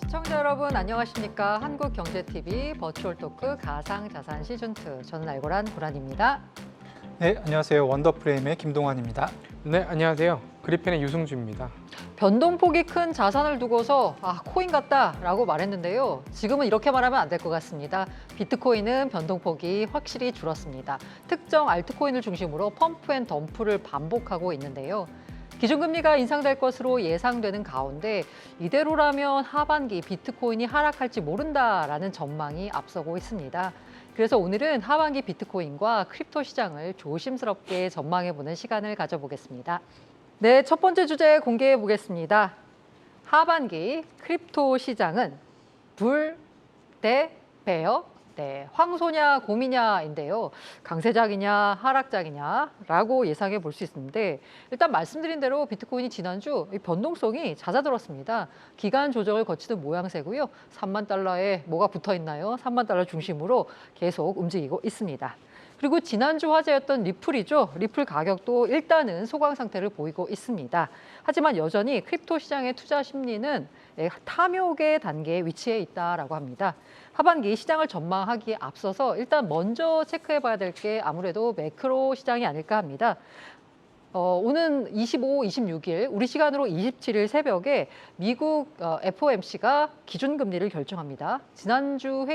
시청자 여러분 안녕하십니까? 한국경제TV 버추얼 토크 가상자산 시즌2 저는 알고란 고란입니다. 네, 안녕하세요. 원더프레임의 김동환입니다. 네, 안녕하세요. 그리펜의 유승주입니다. 변동폭이 큰 자산을 두고서 코인 같다라고 말했는데요. 지금은 이렇게 말하면 안 될 것 같습니다. 비트코인은 변동폭이 확실히 줄었습니다. 특정 알트코인을 중심으로 펌프 앤 덤프를 반복하고 있는데요. 기준금리가 인상될 것으로 예상되는 가운데 이대로라면 하반기 비트코인이 하락할지 모른다라는 전망이 앞서고 있습니다. 그래서 오늘은 하반기 비트코인과 크립토 시장을 조심스럽게 전망해보는 시간을 가져보겠습니다. 네, 첫 번째 주제 공개해 보겠습니다. 하반기 크립토 시장은 불 대 베어? 네, 황소냐 곰이냐인데요. 강세장이냐 하락장이냐라고 예상해 볼 수 있는데 일단 말씀드린 대로 비트코인이 지난주 변동성이 잦아들었습니다. 기간 조정을 거치는 모양새고요. 3만 달러에 뭐가 붙어 있나요? 3만 달러 중심으로 계속 움직이고 있습니다. 그리고 지난주 화제였던 리플이죠. 리플 가격도 일단은 소강 상태를 보이고 있습니다. 하지만 여전히 크립토 시장의 투자 심리는 탐욕의 단계에 위치해 있다라고 합니다. 하반기 시장을 전망하기에 앞서서 일단 먼저 체크해 봐야 될 게 아무래도 매크로 시장이 아닐까 합니다. 오는 25, 26일 우리 시간으로 27일 새벽에 미국 FOMC가 기준금리를 결정합니다. 지난번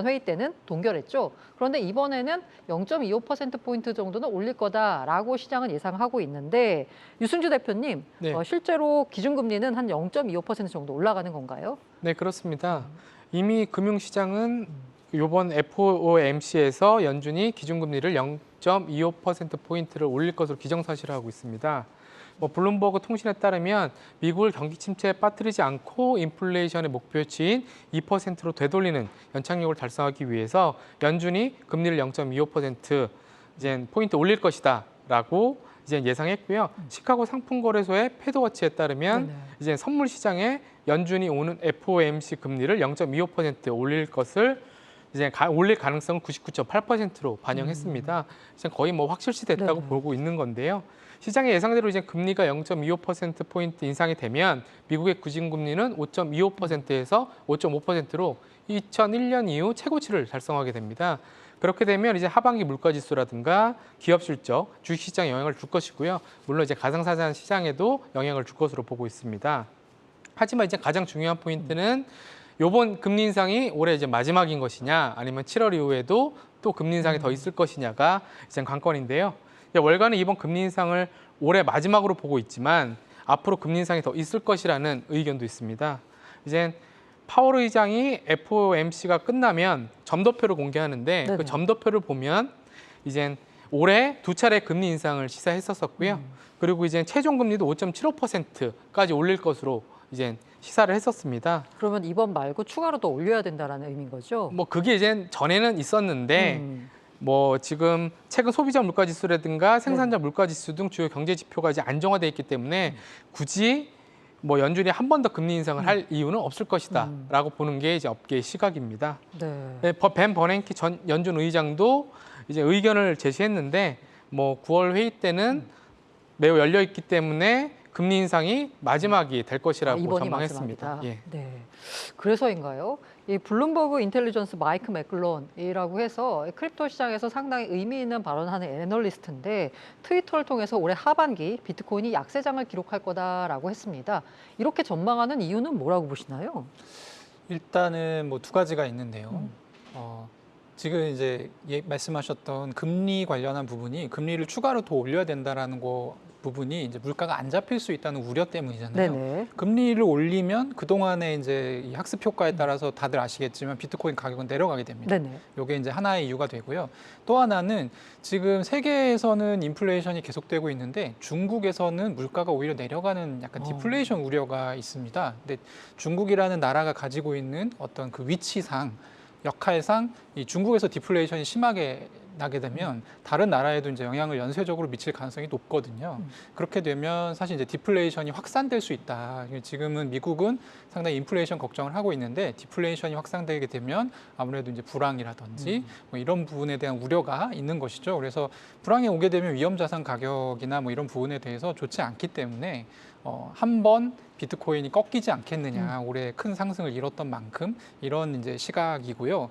회의 때는 동결했죠. 그런데 이번에는 0.25%포인트 정도는 올릴 거다라고 시장은 예상하고 있는데 유승주 대표님, 네. 실제로 기준금리는 한 0.25% 정도 올라가는 건가요? 네, 그렇습니다. 이미 금융시장은 이번 FOMC에서 연준이 기준금리를 0.25%포인트를 올릴 것으로 기정사실화하고 있습니다. 블룸버그 통신에 따르면 미국을 경기 침체에 빠뜨리지 않고 인플레이션의 목표치인 2%로 되돌리는 연착륙을 달성하기 위해서 연준이 금리를 0.25% 이제 포인트 올릴 것이다라고 이제 예상했고요. 시카고 상품거래소의 패드워치에 따르면 이제 선물 시장에 연준이 오는 FOMC 금리를 0.25% 올릴 것을 이제 올릴 가능성을 99.8%로 반영했습니다. 이제 거의 확실시 됐다고 보고 있는 건데요. 시장의 예상대로 이제 금리가 0.25%포인트 인상이 되면 미국의 기준금리는 5.25%에서 5.5%로 2001년 이후 최고치를 달성하게 됩니다. 그렇게 되면 이제 하반기 물가지수라든가 기업 실적, 주식시장에 영향을 줄 것이고요. 물론 이제 가상자산 시장에도 영향을 줄 것으로 보고 있습니다. 하지만 이제 가장 중요한 포인트는 이번 금리 인상이 올해 이제 마지막인 것이냐, 아니면 7월 이후에도 또 금리 인상이 더 있을 것이냐가 이제 관건인데요. 월가는 이번 금리 인상을 올해 마지막으로 보고 있지만 앞으로 금리 인상이 더 있을 것이라는 의견도 있습니다. 이제 파월 의장이 FOMC가 끝나면 점도표를 공개하는데 그 점도표를 보면 이제 올해 두 차례 금리 인상을 시사했었고요. 그리고 이제 최종 금리도 5.75%까지 올릴 것으로 이제 시사를 했었습니다. 그러면 이번 말고 추가로 더 올려야 된다라는 의미인 거죠? 그게 이제 전에는 있었는데 지금 최근 소비자 물가지수라든가 생산자 물가지수 등 주요 경제 지표가 이제 안정화돼 있기 때문에 굳이 연준이 한 번 더 금리 인상을 할 이유는 없을 것이다라고 보는 게 이제 업계의 시각입니다. 네, 벤 버냉키 전 연준 의장도 이제 의견을 제시했는데 9월 회의 때는 매우 열려 있기 때문에 금리 인상이 마지막이 될 것이라고 전망했습니다. 예. 네, 그래서인가요? 이 블룸버그 인텔리전스 마이크 맥클론이라고 해서 크립토 시장에서 상당히 의미 있는 발언하는 애널리스트인데 트위터를 통해서 올해 하반기 비트코인이 약세장을 기록할 거다라고 했습니다. 이렇게 전망하는 이유는 뭐라고 보시나요? 일단은 두 가지가 있는데요. 지금 이제 말씀하셨던 금리 관련한 부분이 금리를 추가로 더 올려야 된다라는 부분이 이제 물가가 안 잡힐 수 있다는 우려 때문이잖아요. 네네. 금리를 올리면 그동안에 이제 이 학습 효과에 따라서 다들 아시겠지만 비트코인 가격은 내려가게 됩니다. 네네. 이게 이제 하나의 이유가 되고요. 또 하나는 지금 세계에서는 인플레이션이 계속되고 있는데 중국에서는 물가가 오히려 내려가는 약간 디플레이션 우려가 있습니다. 근데 중국이라는 나라가 가지고 있는 어떤 그 위치상 역할상 이 중국에서 디플레이션이 심하게 나게 되면 다른 나라에도 이제 영향을 연쇄적으로 미칠 가능성이 높거든요. 그렇게 되면 사실 이제 디플레이션이 확산될 수 있다. 지금은 미국은 상당히 인플레이션 걱정을 하고 있는데 디플레이션이 확산되게 되면 아무래도 이제 불황이라든지 이런 부분에 대한 우려가 있는 것이죠. 그래서 불황이 오게 되면 위험자산 가격이나 이런 부분에 대해서 좋지 않기 때문에 한 번 비트코인이 꺾이지 않겠느냐, 올해 큰 상승을 이뤘던 만큼 이런 이제 시각이고요.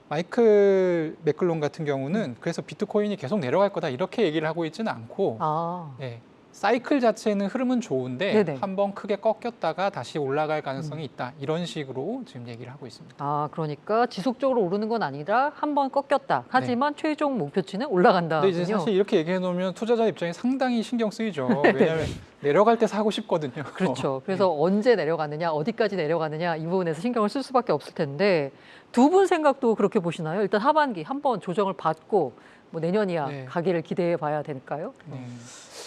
마이클 맥클론 같은 경우는 그래서 비트코인이 계속 내려갈 거다 이렇게 얘기를 하고 있지는 않고, 아, 예, 사이클 자체는 흐름은 좋은데 네네. 한번 크게 꺾였다가 다시 올라갈 가능성이 있다 이런 식으로 지금 얘기를 하고 있습니다. 아, 그러니까 지속적으로 오르는 건 아니라 한 번 꺾였다. 하지만 최종 목표치는 올라간다. 근데 이제 사실 이렇게 얘기해 놓으면 투자자 입장에 상당히 신경 쓰이죠. 왜냐하면 내려갈 때 사고 싶거든요. 그렇죠. 그래서 언제 내려가느냐, 어디까지 내려가느냐 이 부분에서 신경을 쓸 수밖에 없을 텐데 두 분 생각도 그렇게 보시나요? 일단 하반기 한번 조정을 받고 뭐 내년이야 네. 가기를 기대해 봐야 될까요?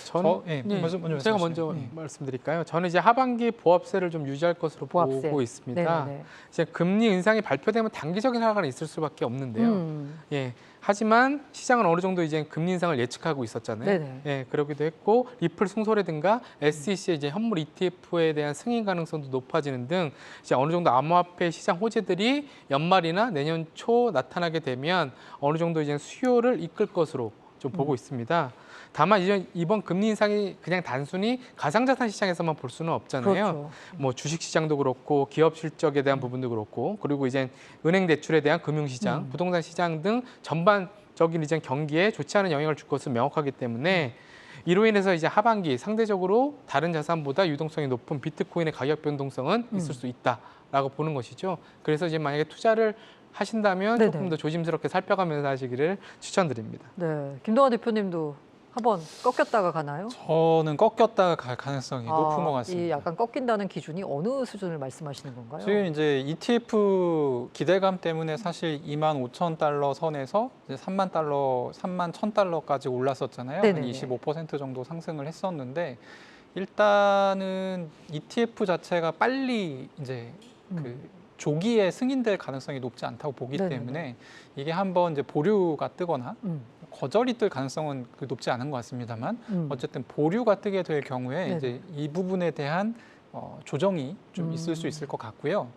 저는 예, 예, 먼저 제가 말씀하시죠. 먼저 예. 말씀드릴까요? 저는 이제 하반기 보합세를 좀 유지할 것으로 보합세. 보고 있습니다. 네네. 이제 금리 인상이 발표되면 단기적인 하락은 있을 수밖에 없는데요. 예. 하지만 시장은 어느 정도 이제 금리 인상을 예측하고 있었잖아요. 네네. 예, 그러기도 했고 리플 승소라든가 SEC의 이제 현물 ETF에 대한 승인 가능성도 높아지는 등 이제 어느 정도 암호화폐 시장 호재들이 연말이나 내년 초 나타나게 되면 어느 정도 이제 수요를 이끌 것으로 좀 보고 있습니다. 다만 이제 이번 금리 인상이 그냥 단순히 가상자산 시장에서만 볼 수는 없잖아요. 그렇죠. 뭐 주식 시장도 그렇고 기업 실적에 대한 부분도 그렇고 그리고 이제 은행 대출에 대한 금융 시장, 부동산 시장 등 전반적인 이제 경기에 좋지 않은 영향을 줄 것은 명확하기 때문에 이로 인해서 이제 하반기 상대적으로 다른 자산보다 유동성이 높은 비트코인의 가격 변동성은 있을 수 있다라고 보는 것이죠. 그래서 이제 만약에 투자를 하신다면 네네. 조금 더 조심스럽게 살펴가면서 하시기를 추천드립니다. 네, 김동완 대표님도 한번 꺾였다가 가나요? 저는 꺾였다가 갈 가능성이 높은 것 같습니다. 이 약간 꺾인다는 기준이 어느 수준을 말씀하시는 건가요? 지금 이제 ETF 기대감 때문에 사실 25,000달러 선에서 이제 31,000달러까지 올랐었잖아요. 한 네네네. 25% 정도 상승을 했었는데 일단은 ETF 자체가 빨리 이제 그 조기에 승인될 가능성이 높지 않다고 보기 네네네. 때문에 이게 한번 이제 보류가 뜨거나 음, 거절이 뜰 가능성은 높지 않은 것 같습니다만 어쨌든 보류가 뜨게 될 경우에 네네. 이제 이 부분에 대한 조정이 좀 있을 수 있을 것 같고요.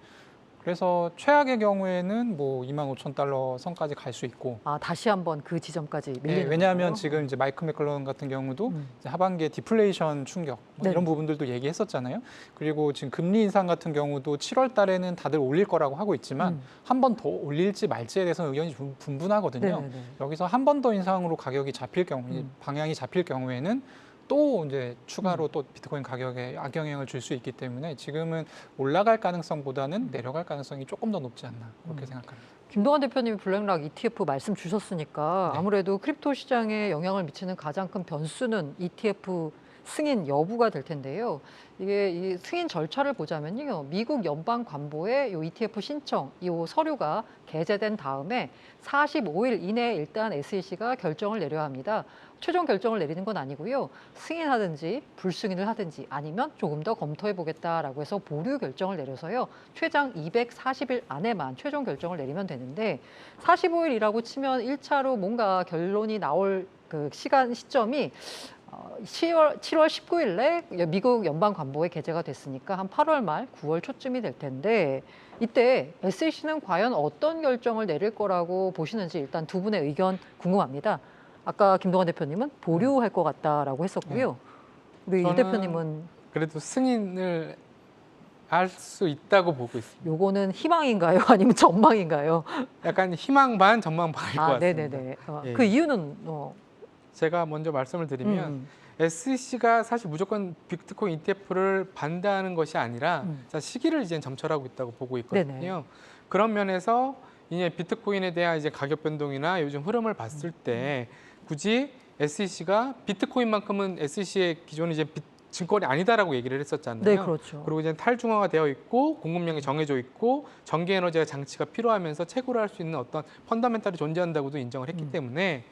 그래서 최악의 경우에는 뭐 25,000달러 선까지 갈 수 있고, 아, 다시 한번 그 지점까지 예, 밀리는 왜냐하면 건가요? 지금 이제 마이클 맥클론 같은 경우도 음. 이제 하반기에 디플레이션 충격 뭐 네. 이런 부분들도 얘기했었잖아요. 그리고 지금 금리 인상 같은 경우도 7월 달에는 다들 올릴 거라고 하고 있지만 한 번 더 올릴지 말지에 대해서는 의견이 좀 분분하거든요. 네네네. 여기서 한 번 더 인상으로 가격이 잡힐 경우, 방향이 잡힐 경우에는 또 이제 추가로 또 비트코인 가격에 악영향을 줄 수 있기 때문에 지금은 올라갈 가능성보다는 내려갈 가능성이 조금 더 높지 않나 그렇게 생각합니다. 김동완 대표님이 블랙락 ETF 말씀 주셨으니까 네. 아무래도 크립토 시장에 영향을 미치는 가장 큰 변수는 ETF 승인 여부가 될 텐데요. 이게 이 승인 절차를 보자면요. 미국 연방관보의 요 ETF 신청, 이 서류가 게재된 다음에 45일 이내에 일단 SEC가 결정을 내려야 합니다. 최종 결정을 내리는 건 아니고요. 승인하든지 불승인을 하든지 아니면 조금 더 검토해 보겠다라고 해서 보류 결정을 내려서요. 최장 240일 안에만 최종 결정을 내리면 되는데 45일이라고 치면 1차로 뭔가 결론이 나올 그 시점이 7월 19일에 미국 연방관보에 게재가 됐으니까 한 8월 말 9월 초쯤이 될 텐데 이때 SEC는 과연 어떤 결정을 내릴 거라고 보시는지 일단 두 분의 의견 궁금합니다. 아까 김동완 대표님은 보류할 것 같다라고 했었고요. 우리 유 저는 대표님은 그래도 승인을 할 수 있다고 보고 있습니다. 요거는 희망인가요? 아니면 전망인가요? 약간 희망 반 전망 반일 것 아, 같습니다. 네네네. 예. 그 이유는 제가 먼저 말씀을 드리면 SEC가 사실 무조건 비트코인 ETF를 반대하는 것이 아니라 자, 시기를 이제 점철하고 있다고 보고 있거든요. 네네. 그런 면에서 이제 비트코인에 대한 이제 가격 변동이나 요즘 흐름을 봤을 때 굳이 SEC가 비트코인만큼은 SEC의 기존 이제 증권이 아니다라고 얘기를 했었잖아요. 네, 그렇죠. 그리고 이제 탈중앙화 되어 있고 공급량이 정해져 있고 전기 에너지가 장치가 필요하면서 채굴을 할 수 있는 어떤 펀더멘탈이 존재한다고도 인정을 했기 때문에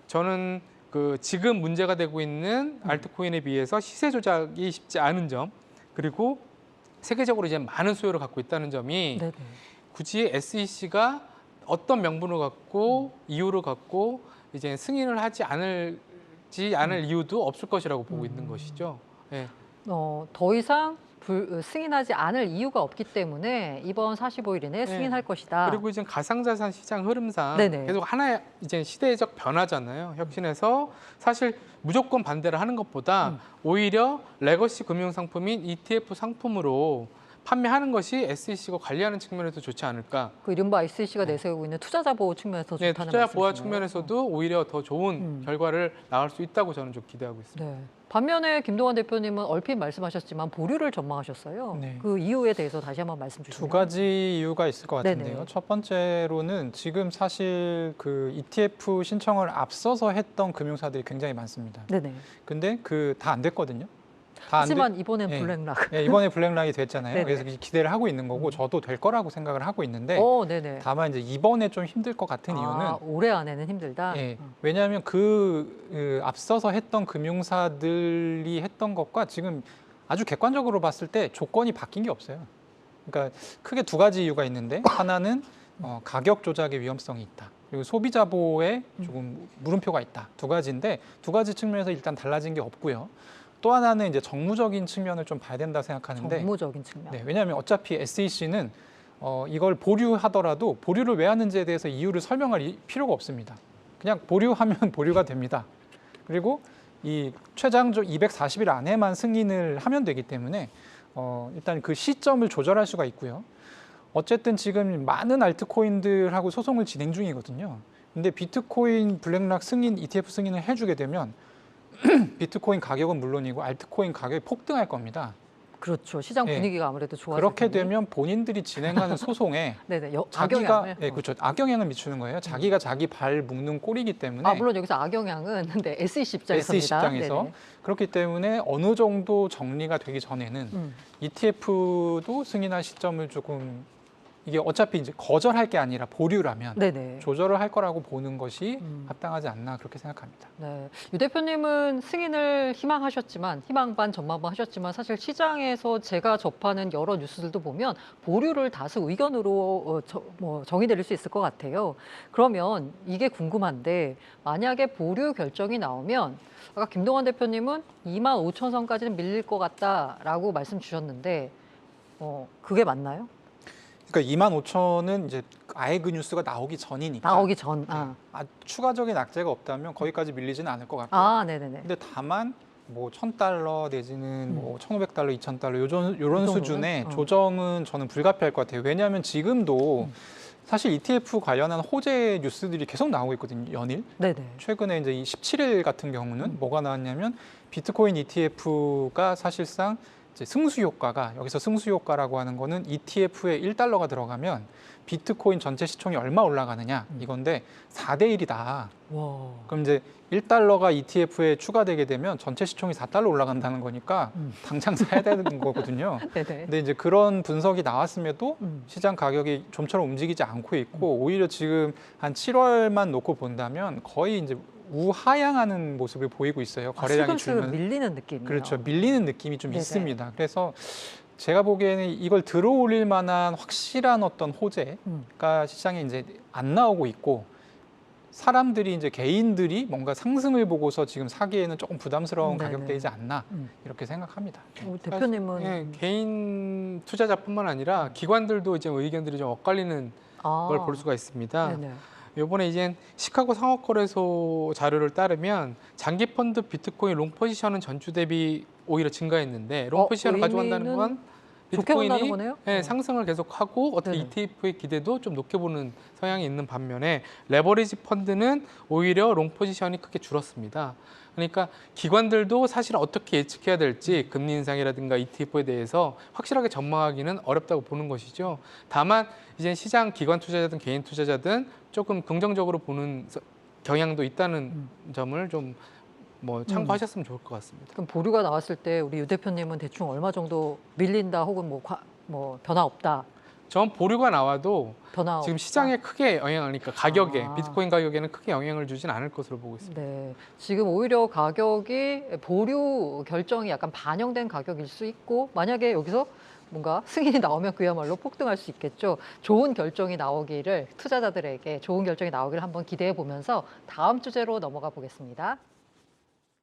저는 그 지금 문제가 되고 있는 알트코인에 비해서 시세 조작이 쉽지 않은 점 그리고 세계적으로 이제 많은 수요를 갖고 있다는 점이 네네. 굳이 SEC가 어떤 명분을 갖고 이유를 갖고 이제 승인을 하지 않을 이유도 없을 것이라고 보고 있는 것이죠. 예. 더 이상 승인하지 않을 이유가 없기 때문에 이번 45일 이내에 승인할 것이다. 그리고 이제 가상자산 시장 흐름상 네네. 계속 하나의 이제 시대적 변화잖아요. 혁신에서 사실 무조건 반대를 하는 것보다 오히려 레거시 금융 상품인 ETF 상품으로 판매하는 것이 SEC가 관리하는 측면에서 좋지 않을까. 그 이른바 SEC가 내세우고 있는 투자자 보호 측면에서 네, 좋다는 투자 보호 말씀이시네요. 측면에서도 오히려 더 좋은 결과를 나올 수 있다고 저는 좀 기대하고 있습니다. 네. 반면에 김동완 대표님은 얼핏 말씀하셨지만 보류를 전망하셨어요. 네. 그 이유에 대해서 다시 한번 말씀 주시면. 두 가지 이유가 있을 것 같은데요. 네네. 첫 번째로는 지금 사실 그 ETF 신청을 앞서서 했던 금융사들이 굉장히 많습니다. 네네. 근데 그 다 안 됐거든요. 다 안 하지만 이번엔 네. 블랙락. 네, 이번에 블랙락이 됐잖아요. 네네. 그래서 기대를 하고 있는 거고 저도 될 거라고 생각을 하고 있는데 네네. 다만 이제 이번에 좀 힘들 것 같은 이유는 올해 안에는 힘들다. 예, 왜냐하면 그 앞서서 했던 금융사들이 했던 것과 지금 아주 객관적으로 봤을 때 조건이 바뀐 게 없어요. 그러니까 크게 두 가지 이유가 있는데 하나는 가격 조작의 위험성이 있다. 그리고 소비자 보호에 조금 물음표가 있다. 두 가지인데 두 가지 측면에서 일단 달라진 게 없고요. 또 하나는 이제 정무적인 측면을 좀 봐야 된다 생각하는데 정무적인 측면. 네, 왜냐하면 어차피 SEC는 이걸 보류하더라도 보류를 왜 하는지에 대해서 이유를 설명할 필요가 없습니다. 그냥 보류하면 보류가 됩니다. 그리고 이 최장적 240일 안에만 승인을 하면 되기 때문에 일단 그 시점을 조절할 수가 있고요. 어쨌든 지금 많은 알트코인들하고 소송을 진행 중이거든요. 근데 비트코인 블랙락 승인, ETF 승인을 해주게 되면 비트코인 가격은 물론이고 알트코인 가격이 폭등할 겁니다. 그렇죠. 시장 네. 분위기가 아무래도 좋아질 그렇게 테니. 되면 본인들이 진행하는 소송에 네네. 자기가 악영향을. 그렇죠. 악영향을 미치는 거예요. 자기가 자기 발 묶는 꼴이기 때문에 물론 여기서 악영향은 네, SEC 입장에서입니다. SEC 입장에서 네네. 그렇기 때문에 어느 정도 정리가 되기 전에는 ETF도 승인할 시점을 조금 이게 어차피 이제 거절할 게 아니라 보류라면 네네. 조절을 할 거라고 보는 것이 합당하지 않나 그렇게 생각합니다. 네. 유 대표님은 승인을 희망하셨지만 희망 반 전망 반 하셨지만 사실 시장에서 제가 접하는 여러 뉴스들도 보면 보류를 다수 의견으로 정의 내릴 수 있을 것 같아요. 그러면 이게 궁금한데 만약에 보류 결정이 나오면 아까 김동완 대표님은 25,000선까지는 밀릴 것 같다라고 말씀 주셨는데 그게 맞나요? 그러니까 25,000은 이제 아예 그 뉴스가 나오기 전이니까 나오기 전. 추가적인 악재가 없다면 거기까지 밀리지는 않을 것 같고요. 네네네. 근데 다만 뭐 $1,000 내지는 뭐 $1,500, $2,000 요런 수준의 조정은 저는 불가피할 것 같아요. 왜냐하면 지금도 사실 ETF 관련한 호재 뉴스들이 계속 나오고 있거든요. 연일. 네네. 최근에 이제 이 17일 같은 경우는 뭐가 나왔냐면 비트코인 ETF가 사실상 이제 승수 효과가 여기서 승수 효과라고 하는 거는 ETF에 $1가 들어가면 비트코인 전체 시총이 얼마 올라가느냐 이건데 4대 1이다. 와. 그럼 이제 $1가 ETF에 추가되게 되면 전체 시총이 $4 올라간다는 거니까 당장 사야 되는 거거든요. 네네. 근데 이제 그런 분석이 나왔음에도 시장 가격이 좀처럼 움직이지 않고 있고 오히려 지금 한 7월만 놓고 본다면 거의 이제 우하향하는 모습을 보이고 있어요. 거래량이 줄면 밀리는 느낌이에요. 그렇죠. 밀리는 느낌이 좀 네네. 있습니다. 그래서 제가 보기에는 이걸 들어올릴 만한 확실한 어떤 호재가 시장에 이제 안 나오고 있고 사람들이 이제 개인들이 뭔가 상승을 보고서 지금 사기에는 조금 부담스러운 네네. 가격대이지 않나 이렇게 생각합니다. 우리 대표님은 예, 개인 투자자뿐만 아니라 기관들도 이제 의견들이 좀 엇갈리는 걸 볼 수가 있습니다. 네네. 이번에 이제 시카고 상업거래소 자료를 따르면 장기 펀드 비트코인 롱 포지션은 전주 대비 오히려 증가했는데 롱 포지션을 가져간다는 건 좋게 본다는 비트코인이 거네요? 상승을 계속하고 어떻게 네네. ETF의 기대도 좀 높게 보는 성향이 있는 반면에 레버리지 펀드는 오히려 롱 포지션이 크게 줄었습니다. 그러니까 기관들도 사실 어떻게 예측해야 될지 금리 인상이라든가 ETF에 대해서 확실하게 전망하기는 어렵다고 보는 것이죠. 다만 이제 시장 기관 투자자든 개인 투자자든 조금 긍정적으로 보는 경향도 있다는 점을 좀 참고하셨으면 좋을 것 같습니다. 그럼 보류가 나왔을 때 우리 유 대표님은 대충 얼마 정도 밀린다 혹은 변화 없다. 전 보류가 나와도 변화 지금 없다. 시장에 크게 영향을, 그러니까 가격에 아. 비트코인 가격에는 크게 영향을 주진 않을 것으로 보고 있습니다. 네, 지금 오히려 가격이 보류 결정이 약간 반영된 가격일 수 있고 만약에 여기서 뭔가 승인이 나오면 그야말로 폭등할 수 있겠죠. 좋은 결정이 나오기를 투자자들에게 좋은 결정이 나오기를 한번 기대해 보면서 다음 주제로 넘어가 보겠습니다.